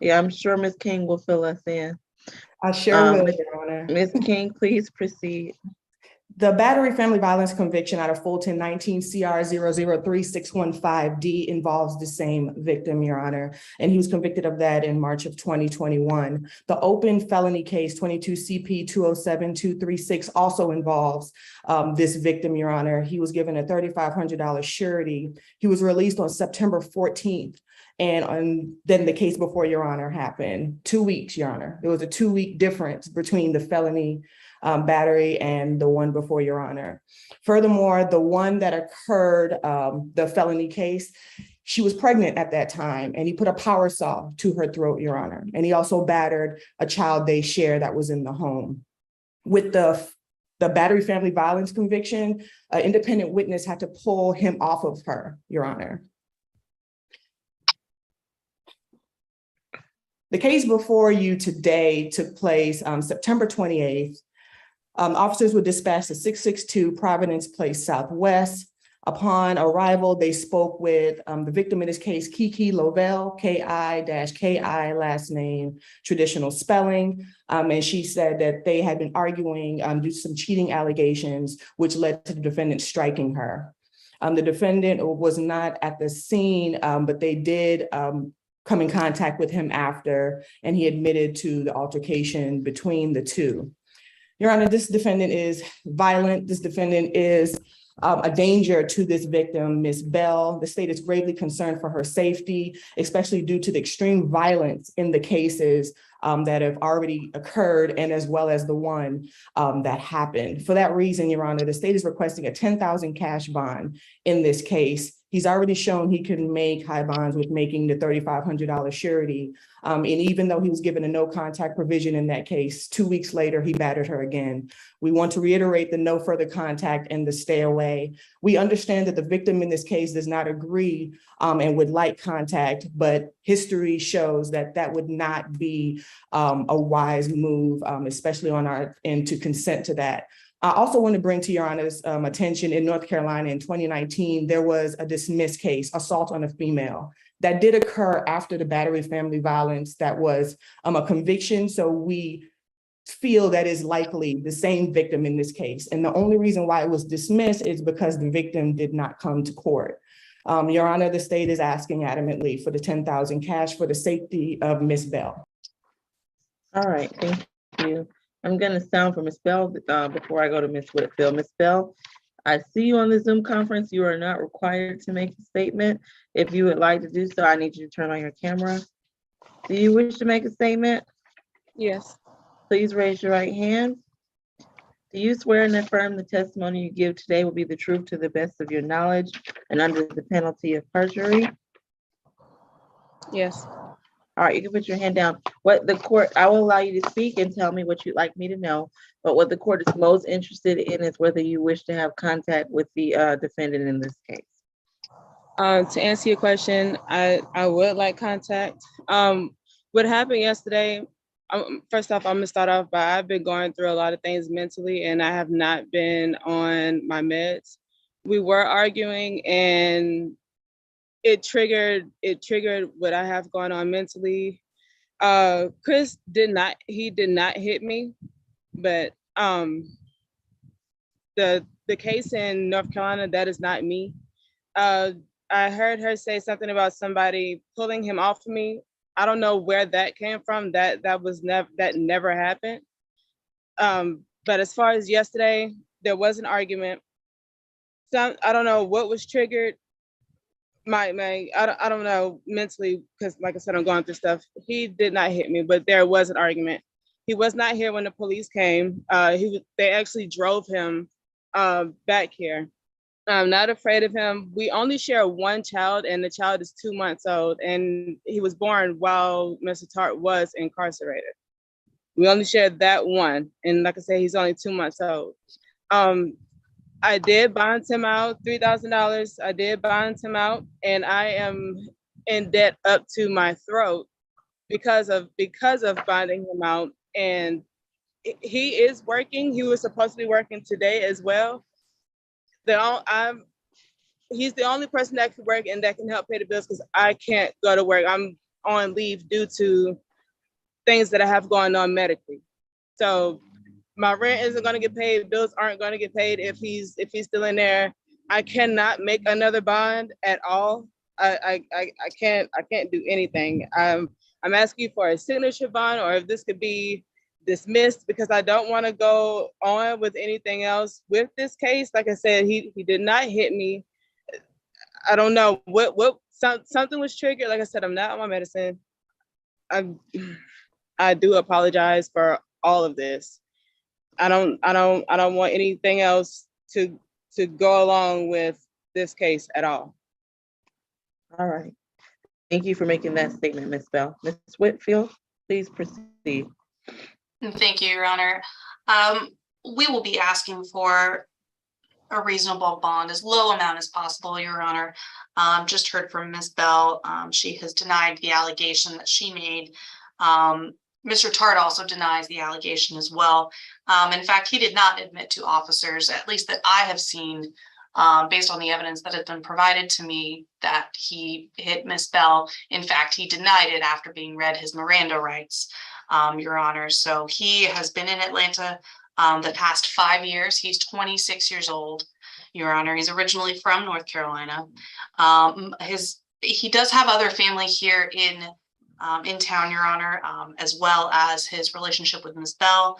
Yeah, I'm sure Ms. King will fill us in. I sure will, Your Honor. Ms. King, please proceed. The battery family violence conviction out of Fulton 19 CR 003615D involves the same victim, Your Honor, and he was convicted of that in March of 2021. The open felony case 22 CP 207236 also involves this victim, Your Honor. He was given a $3,500 surety. He was released on September 14th. And then the case before Your Honor happened. 2 weeks, Your Honor. There was a 2-week difference between the felony battery and the one before Your Honor. Furthermore, the one that occurred, the felony case, she was pregnant at that time, and he put a power saw to her throat, Your Honor. And he also battered a child they share that was in the home. With the battery family violence conviction, an independent witness had to pull him off of her, Your Honor. The case before you today took place September 28th. Officers were dispatched to 662 Providence Place Southwest. Upon arrival, they spoke with the victim in this case, Kiki Lovell, K-I-K-I, last name, traditional spelling. And she said that they had been arguing due to some cheating allegations, which led to the defendant striking her. The defendant was not at the scene, but they did come in contact with him after, and he admitted to the altercation between the two. Your Honor, this defendant is violent. This defendant is a danger to this victim, Ms. Bell. The state is gravely concerned for her safety, especially due to the extreme violence in the cases that have already occurred, and as well as the one that happened. For that reason, Your Honor, the state is requesting a $10,000 cash bond in this case. He's already shown he can make high bonds with making the $3,500 surety. And even though he was given a no contact provision in that case, 2 weeks later, he battered her again. We want to reiterate the no further contact and the stay away. We understand that the victim in this case does not agree and would like contact, but history shows that that would not be a wise move, especially on our end, to consent to that. I also want to bring to Your Honor's attention, in North Carolina in 2019, there was a dismissed case, assault on a female, that did occur after the battery family violence that was a conviction. So we feel that is likely the same victim in this case. And the only reason why it was dismissed is because the victim did not come to court. Your Honor, the state is asking adamantly for the $10,000 cash for the safety of Ms. Bell. All right, thank you. I'm gonna sound for Ms. Bell before I go to Ms. Whitfield. Ms. Bell, I see you on the Zoom conference. You are not required to make a statement. If you would like to do so, I need you to turn on your camera. Do you wish to make a statement? Yes. Please raise your right hand. Do you swear and affirm the testimony you give today will be the truth to the best of your knowledge and under the penalty of perjury? Yes. All right, you can put your hand down. What the court, I will allow you to speak and tell me what you'd like me to know, but what the court is most interested in is whether you wish to have contact with the defendant in this case. To answer your question, I would like contact. What happened yesterday, first off, I'm gonna start off by I've been going through a lot of things mentally and I have not been on my meds. We were arguing and it triggered what I have going on mentally. Chris did not hit me, but the case in North Carolina, that is not me. I heard her say something about somebody pulling him off of me. I don't know where that came from. That never happened. But as far as yesterday, there was an argument. I don't know what was triggered. I don't know mentally, because like I said, I'm going through stuff. He did not hit me, but there was an argument. He was not here when the police came. They actually drove him back here. I'm not afraid of him. We only share one child, and the child is 2 months old, and he was born while Mr. Tart was incarcerated. We only shared that one, and like I said, he's only 2 months old. I did bond him out $3,000. I did bond him out, and I am in debt up to my throat because of bonding him out. And he is working. He was supposed to be working today as well. He's the only person that can work and that can help pay the bills because I can't go to work. I'm on leave due to things that I have going on medically. So my rent isn't going to get paid. Bills aren't going to get paid if he's still in there. I cannot make another bond at all. I can't do anything. I'm asking for a signature bond, or if this could be dismissed, because I don't want to go on with anything else with this case. Like I said, he did not hit me. I don't know what something was triggered. Like I said, I'm not on my medicine. I do apologize for all of this. I don't want anything else to go along with this case at all. All right. Thank you for making that statement, Ms. Bell. Ms. Whitfield, please proceed. Thank you, Your Honor. We will be asking for a reasonable bond, as low amount as possible, Your Honor. Just heard from Ms. Bell. She has denied the allegation that she made. Mr. Tart also denies the allegation as well. In fact, he did not admit to officers, at least that I have seen, based on the evidence that has been provided to me, that he hit Ms. Bell. In fact, he denied it after being read his Miranda rights, Your Honor. So he has been in Atlanta the past 5 years. He's 26 years old, Your Honor. He's originally from North Carolina. He does have other family here in town, Your Honor, as well as his relationship with Ms. Bell.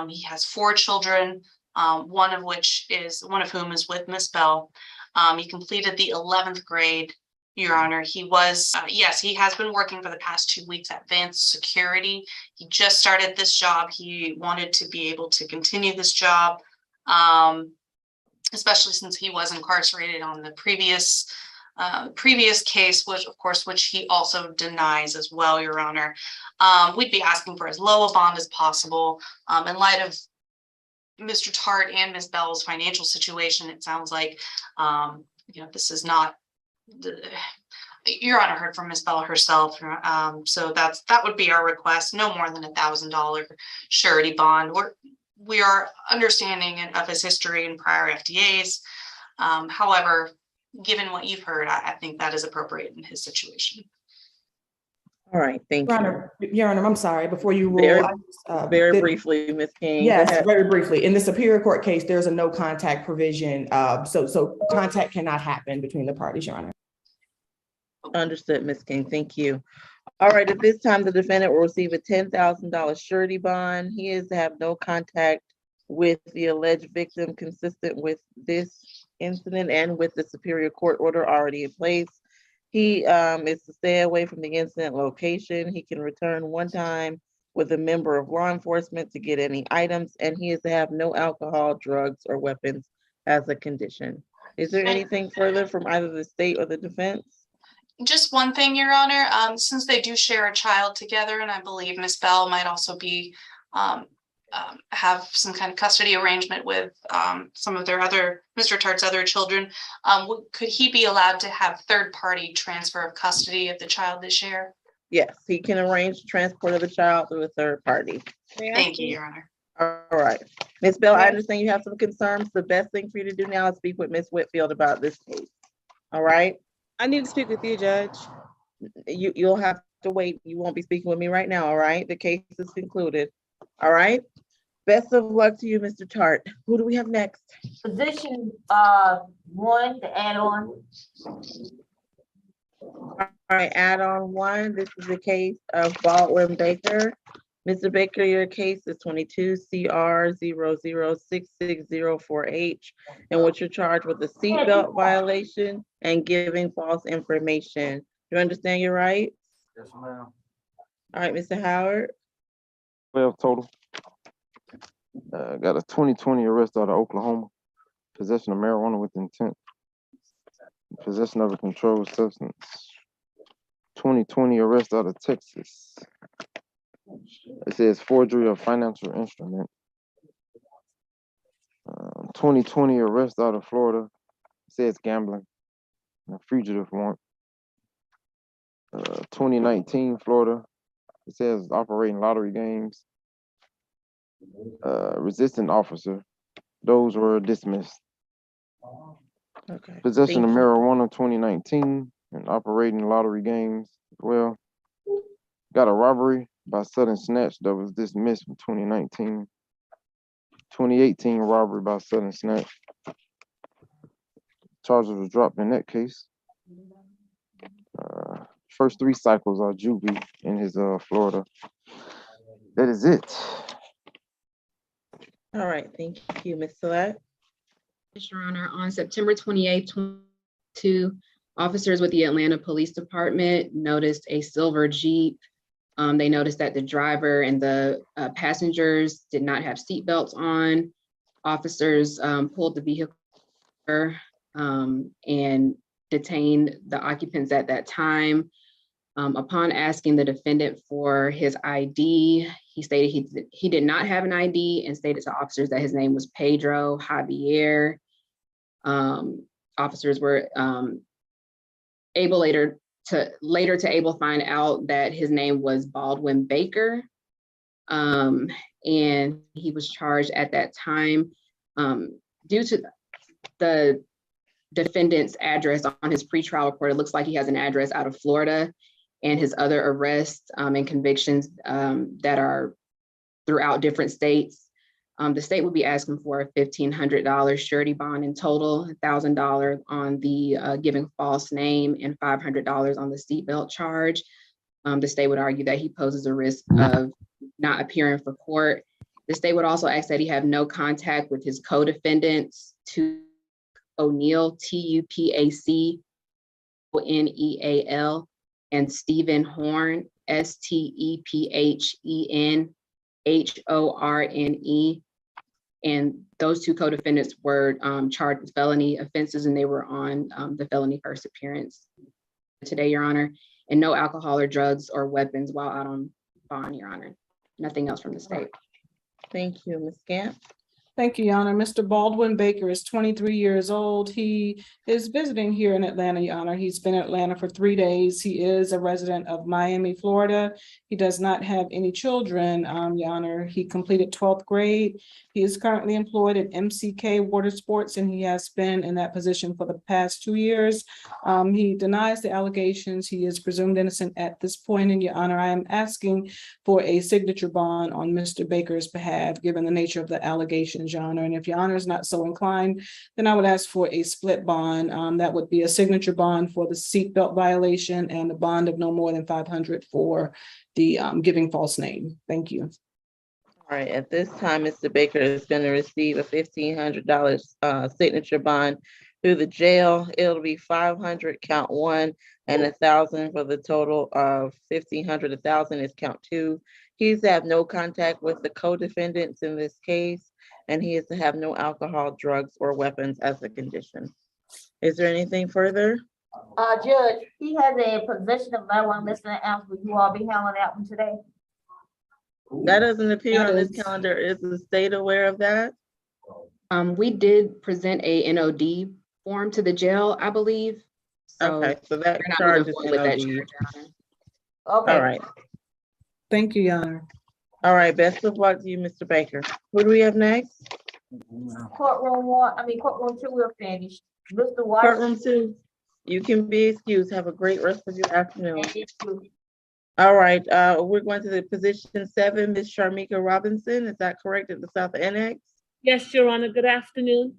He has 4 children one of whom is with Miss Bell. He completed the 11th grade, Your Honor. He was, yes, he has been working for the past 2 weeks at Advanced Security. He just started this job. He wanted to be able to continue this job, especially since he was incarcerated on the previous case, which he also denies as well, Your Honor. We'd be asking for as low a bond as possible. In light of Mr. Tart and Ms. Bell's financial situation, it sounds like, this is not, Your Honor heard from Ms. Bell herself. So that would be our request, no more than $1,000 surety bond. We are understanding of his history and prior FDAs. However, given what you've heard, I think that is appropriate in his situation. All right, thank you. Your Honor, I'm sorry, before you Very, rule. very briefly, Ms. King. Go Yes, ahead. very briefly. In the Superior Court case, there's a no contact provision. So contact cannot happen between the parties, Your Honor. Understood, Ms. King. Thank you. All right, at this time, the defendant will receive a $10,000 surety bond. He is to have no contact with the alleged victim consistent with this incident and with the Superior Court order already in place. He is to stay away from the incident location. He can return one time with a member of law enforcement to get any items, and he is to have no alcohol, drugs, or weapons as a condition. Is there anything further from either the state or the defense? Just one thing, Your Honor, since they do share a child together, and I believe Miss Bell might also be have some kind of custody arrangement with some of Mr. Tart's other children, could he be allowed to have third-party transfer of custody of the child they share? Yes, he can arrange transport of the child through a third party. Thank you, Your Honor. All right. Ms. Bell, I understand you have some concerns. The best thing for you to do now is speak with Ms. Whitfield about this case. All right? I need to speak with you, Judge. You'll have to wait. You won't be speaking with me right now, all right? The case is concluded. All right? Best of luck to you, Mr. Tart. Who do we have next? Position 1, the add-on. All right, add-on 1. This is the case of Baldwin Baker. Mr. Baker, your case is 22 CR 0066048, in which you're charged with a seatbelt violation and giving false information. Do you understand your rights? Yes, ma'am. All right, Mr. Howard. 12 total. Got a 2020 arrest out of Oklahoma. Possession of marijuana with intent. Possession of a controlled substance. 2020 arrest out of Texas. It says forgery of financial instrument. 2020 arrest out of Florida. It says gambling. A fugitive warrant. 2019 Florida. It says operating lottery games. Resisting officer. Those were dismissed. Okay. Possession of Thank you. marijuana 2019 and operating lottery games as well. Got a robbery by sudden snatch that was dismissed from 2019. 2018 robbery by sudden snatch. Charges were dropped in that case. First 3 cycles are juvie in his Florida. That is it. All right, thank you, Ms. Select. Your Honor, on September 28th, 2022, officers with the Atlanta Police Department noticed a silver Jeep. They noticed that the driver and the passengers did not have seatbelts on. Officers pulled the vehicle and detained the occupants at that time. Upon asking the defendant for his ID, he stated he did not have an ID and stated to officers that his name was Pedro Javier. Officers were able later to find out that his name was Baldwin Baker, and he was charged at that time. Due to the defendant's address on his pretrial report, it looks like he has an address out of Florida, and his other arrests and convictions that are throughout different states. The state would be asking for a $1,500 surety bond in total, $1,000 on the giving false name, and $500 on the seatbelt charge. The state would argue that he poses a risk of not appearing for court The state would also ask that he have no contact with his co-defendants, O'Neal, TUPACONEAL, and Stephen Horn, STEPHENHORNE. And those two co-defendants were charged with felony offenses, and they were on the felony first appearance today, Your Honor. And no alcohol or drugs or weapons while out on bond, Your Honor. Nothing else from the state. Thank you, Ms. Gant. Thank you, Your Honor. Mr. Baldwin Baker is 23 years old. He is visiting here in Atlanta, Your Honor. He's been in Atlanta for 3 days. He is a resident of Miami, Florida. He does not have any children, Your Honor. He completed 12th grade. He is currently employed at MCK Water Sports, and he has been in that position for the past 2 years. He denies the allegations. He is presumed innocent at this point, and Your Honor, I am asking for a signature bond on Mr. Baker's behalf, given the nature of the allegations, Your Honor. And if Your Honor is not so inclined, then I would ask for a split bond. That would be a signature bond for the seatbelt violation and a bond of no more than $500 for the giving false name. Thank you. All right, at this time, Mr. Baker is going to receive a $1,500 signature bond through the jail. It'll be $500 count one and $1,000 for the total of $1,500. $1,000 is count two. He's to have no contact with the co-defendants in this case, and he is to have no alcohol, drugs, or weapons as a condition. Is there anything further? Judge, he has a possession of marijuana less than an ounce. Would you all be handling that one today? That doesn't appear That on this is- calendar. Is the state aware of that? We did present a NOD form to the jail, I believe. So Okay, so that we're not charge moving is forward with that NOD. charge, Your Honor. Okay. All right. Thank you, Your Honor. All right, best of luck to you, Mr. Baker. Who do we have next? Courtroom 2, we're finished. Mr. Courtroom Washington. 2. You can be excused. Have a great rest of your afternoon. Thank you. All right, we're going to the position 7, Ms. Sharmika Robinson. Is that correct, at the South Annex? Yes, Your Honor. Good afternoon.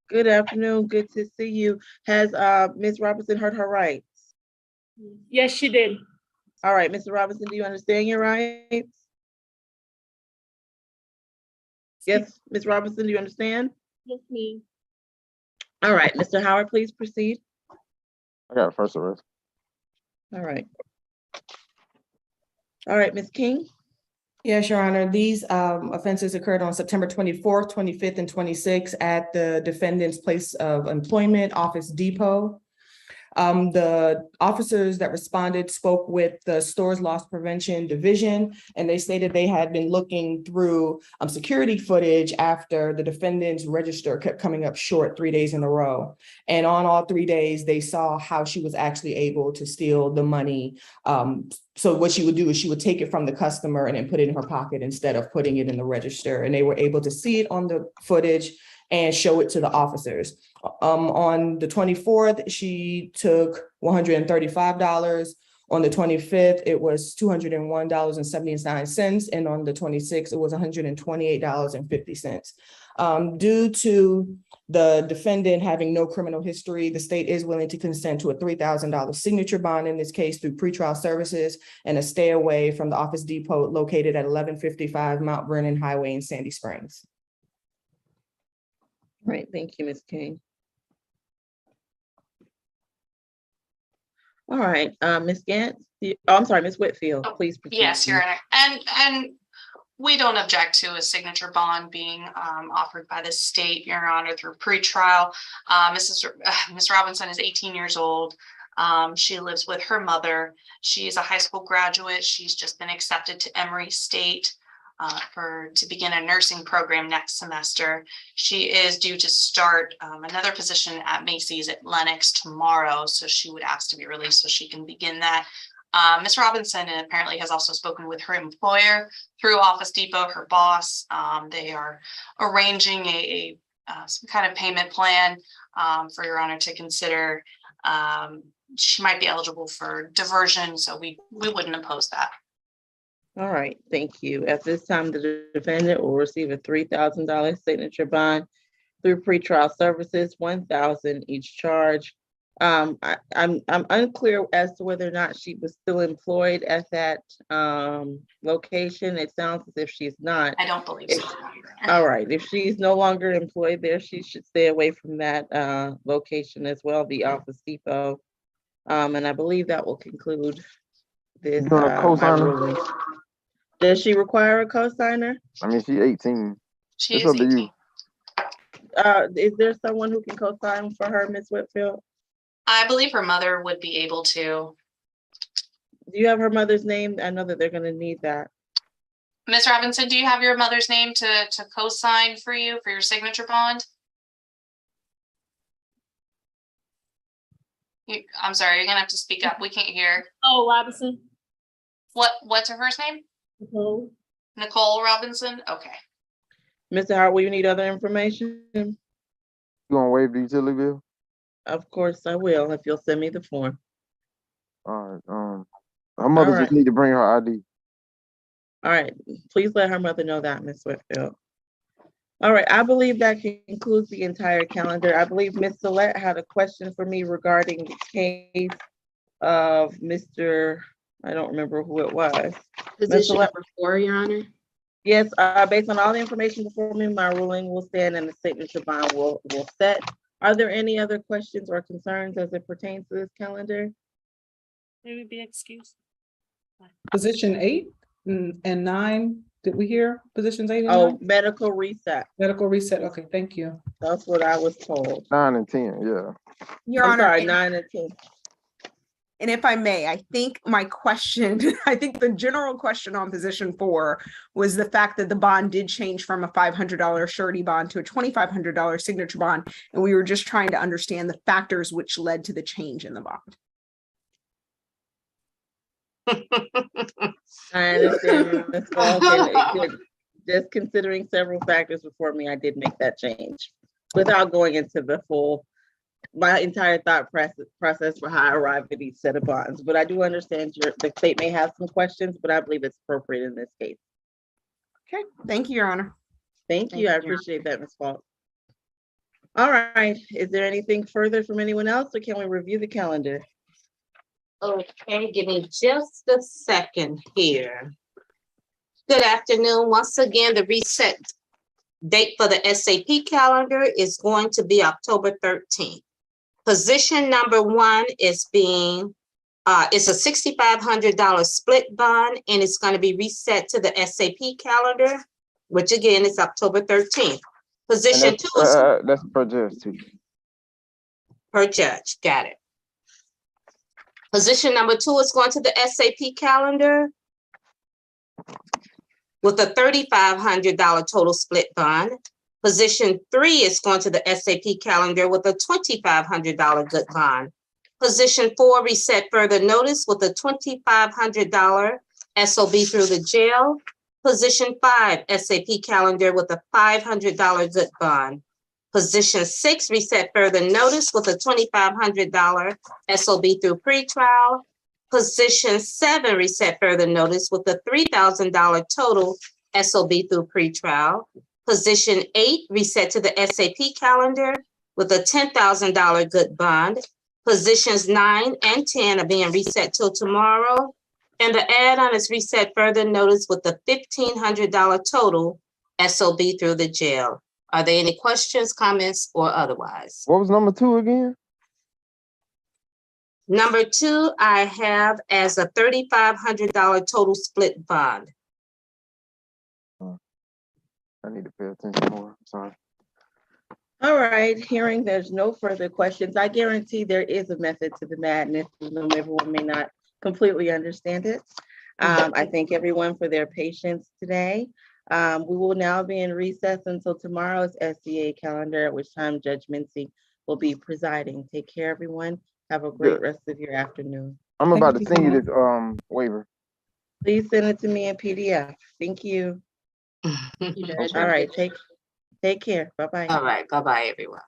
Good afternoon. Good to see you. Has Ms. Robinson heard her rights? Yes, she did. All right, Mr. Robinson, do you understand your rights? Yes, Ms. Robinson, do you understand? Yes, ma'am. All right, Mr. Howard, please proceed. I got a first arrest. All right. All right, Ms. King. Yes, Your Honor. These offenses occurred on September 24th, 25th, and 26th at the defendant's place of employment, Office Depot. The officers that responded spoke with the Stores Loss Prevention Division, and they stated they had been looking through security footage after the defendant's register kept coming up short 3 days in a row. And on all 3 days, they saw how she was actually able to steal the money. So what she would do is she would take it from the customer and then put it in her pocket instead of putting it in the register. And they were able to see it on the footage and show it to the officers. On the 24th, she took $135. On the 25th, it was $201.79. And on the 26th, it was $128.50. Due to the defendant having no criminal history, the state is willing to consent to a $3,000 signature bond in this case through pretrial services and a stay away from the Office Depot located at 1155 Mount Vernon Highway in Sandy Springs. All right, thank you, Ms. King. All right, Ms. Gantz, I'm sorry, Ms. Whitfield, please proceed. Yes, Your Honor. And we don't object to a signature bond being offered by the state, Your Honor, through pretrial. Ms. Robinson is 18 years old. She lives with her mother. She's a high school graduate. She's just been accepted to Emory State to begin a nursing program next semester. She is due to start another position at Macy's at Lenox tomorrow, so she would ask to be released so she can begin that. Ms. Robinson apparently has also spoken with her employer through Office Depot, her boss. They are arranging some kind of payment plan for Your Honor to consider. She might be eligible for diversion, so we wouldn't oppose that. All right, thank you. At this time, the defendant will receive a $3,000 signature bond through pretrial services, $1,000 each charge. I'm unclear as to whether or not she was still employed at that location. It sounds as if she's not. I don't believe so. All right, if she's no longer employed there, she should stay away from that location as well, the Office Depot. And I believe that will conclude this You doing a my cosigner? ruling. Does she require a cosigner? I mean, she's 18. She It's is up to 18. you. Is there someone who can co-sign for her, Ms. Whitfield? I believe her mother would be able to. Do you have her mother's name? I know that they're gonna need that. Ms. Robinson, do you have your mother's name to co-sign for you for your signature bond? I'm sorry, you're gonna have to speak up. We can't hear. Oh, Robinson. What's her first name? Nicole. Nicole Robinson? Okay. Mr. Howard, will you need other information? You gonna waive the utility bill? Of course I will, if you'll send me the form. All right. Her mother All just right. need to bring her ID. All right, please let her mother know that, Ms. Whitfield. All right, I believe that concludes the entire calendar. I believe Ms. Salette had a question for me regarding the case of Mr., I don't remember who it was. Position Salette? number 4, Your Honor. Yes, based on all the information before me, my ruling will stand and the signature bond will set. Are there any other questions or concerns as it pertains to this calendar? Maybe be excused. Position 8 and 9, did we hear positions 8 and 9? Oh, medical reset. Medical reset, okay, thank you. That's what I was told. 9 and 10, yeah. Your I'm Honor, sorry, and- 9 and 10. And if I may, I think my question, I think the general question on position 4 was the fact that the bond did change from a $500 surety bond to a $2,500 signature bond. And we were just trying to understand the factors which led to the change in the bond. I understand, Ms. Falcon. Just considering several factors before me, I did make that change without going into the full, my entire thought process for how I arrived at each set of bonds. But I do understand the state may have some questions, but I believe it's appropriate in this case. Okay, thank you, Your Honor. Thank you. I appreciate that, Ms. Falk. All right. Is there anything further from anyone else, or can we review the calendar? Okay, give me just a second here. Good afternoon. Once again, the reset date for the SAP calendar is going to be October 13th. Position number 1 is being, it's a $6,500 split bond, and it's going to be reset to the SAP calendar, which again is October 13th. Position 2 is That's per judge too. per judge. Got it. Position number 2 is going to the SAP calendar with a $3,500 total split bond. Position 3 is going to the SAP calendar with a $2,500 good bond. Position 4, reset further notice with a $2,500 SOB through the jail. Position 5, SAP calendar with a $500 good bond. Position 6, reset further notice with a $2,500 SOB through pretrial. Position 7, reset further notice with a $3,000 total SOB through pretrial. Position 8, reset to the SAP calendar with a $10,000 good bond. Positions 9 and 10 are being reset till tomorrow. And the add-on is reset further notice with a $1,500 total SOB through the jail. Are there any questions, comments, or otherwise? What was number 2 again? Number 2, I have as a $3,500 total split bond. I need to pay attention more. Sorry. All right, hearing there's no further questions, I guarantee there is a method to the madness, even though everyone may not completely understand it. I thank everyone for their patience today. We will now be in recess until tomorrow's SCA calendar, at which time Judge Mincy will be presiding. Take care, everyone. Have a great rest of your afternoon. I'm about to send you this waiver. Please send it to me in PDF. Thank you. All right, take care. Bye-bye. All right, bye-bye, everyone.